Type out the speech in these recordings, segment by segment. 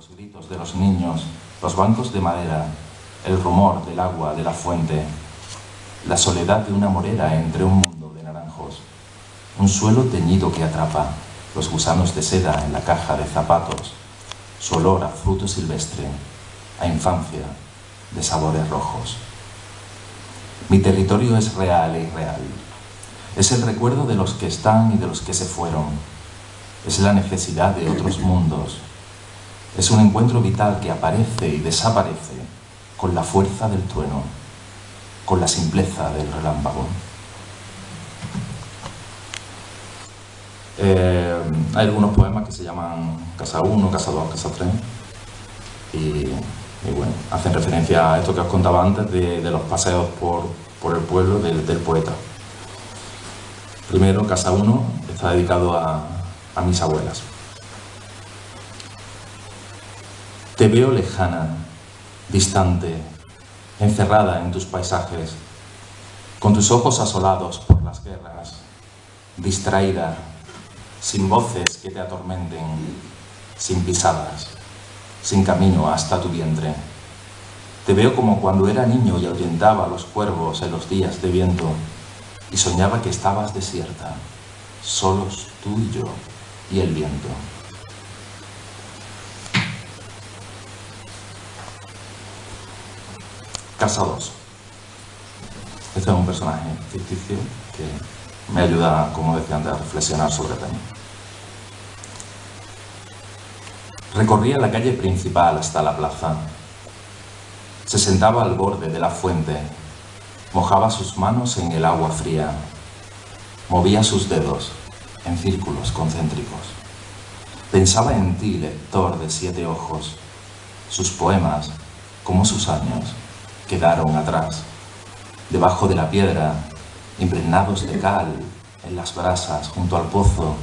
los gritos de los niños, los bancos de madera, el rumor del agua de la fuente, la soledad de una morera entre un mundo de naranjos, un suelo teñido que atrapa, los gusanos de seda en la caja de zapatos, su olor a fruto silvestre, a infancia, de sabores rojos. Mi territorio es real e irreal. Es el recuerdo de los que están y de los que se fueron. Es la necesidad de otros mundos. Es un encuentro vital que aparece y desaparece con la fuerza del trueno, con la simpleza del relámpago. Hay algunos poemas que se llaman Casa 1, Casa 2, Casa 3 y bueno, hacen referencia a esto que os contaba antes de los paseos por el pueblo del poeta. Primero, Casa 1 está dedicado a mis abuelas. Te veo lejana, distante, encerrada en tus paisajes, con tus ojos asolados por las guerras, distraída, sin voces que te atormenten, sin pisadas, sin camino hasta tu vientre. Te veo como cuando era niño y ahuyentaba a los cuervos en los días de viento y soñaba que estabas desierta, solos tú y yo y el viento. Casa 2. Este es un personaje ficticio que me ayuda, como decía antes, a reflexionar sobre el tema. Recorría la calle principal hasta la plaza. Se sentaba al borde de la fuente, mojaba sus manos en el agua fría, movía sus dedos en círculos concéntricos. Pensaba en ti, lector de 7 ojos. Sus poemas, como sus años, quedaron atrás, debajo de la piedra, impregnados de cal, en las brasas, junto al pozo,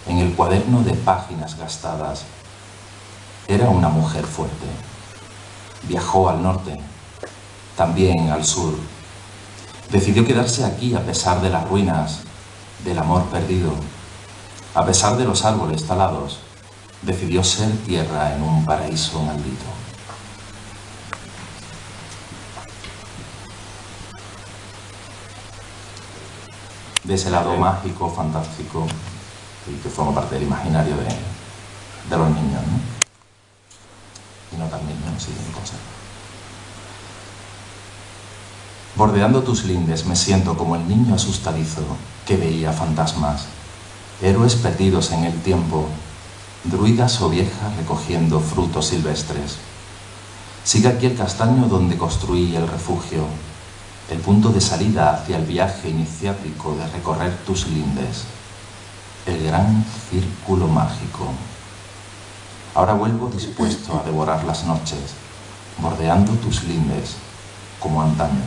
en el cuaderno de páginas gastadas. Era una mujer fuerte. Viajó al norte, también al sur. Decidió quedarse aquí a pesar de las ruinas, del amor perdido. A pesar de los árboles talados, decidió ser tierra en un paraíso maldito. De ese lado mágico, fantástico, y que forma parte del imaginario de los niños, ¿no? Y no tan niños, sí, cosas. Bordeando tus lindes me siento como el niño asustadizo que veía fantasmas, héroes perdidos en el tiempo, druidas o viejas recogiendo frutos silvestres. Sigue aquí el castaño donde construí el refugio, el punto de salida hacia el viaje iniciático de recorrer tus lindes, el gran círculo mágico. Ahora vuelvo dispuesto a devorar las noches, bordeando tus lindes como antaño.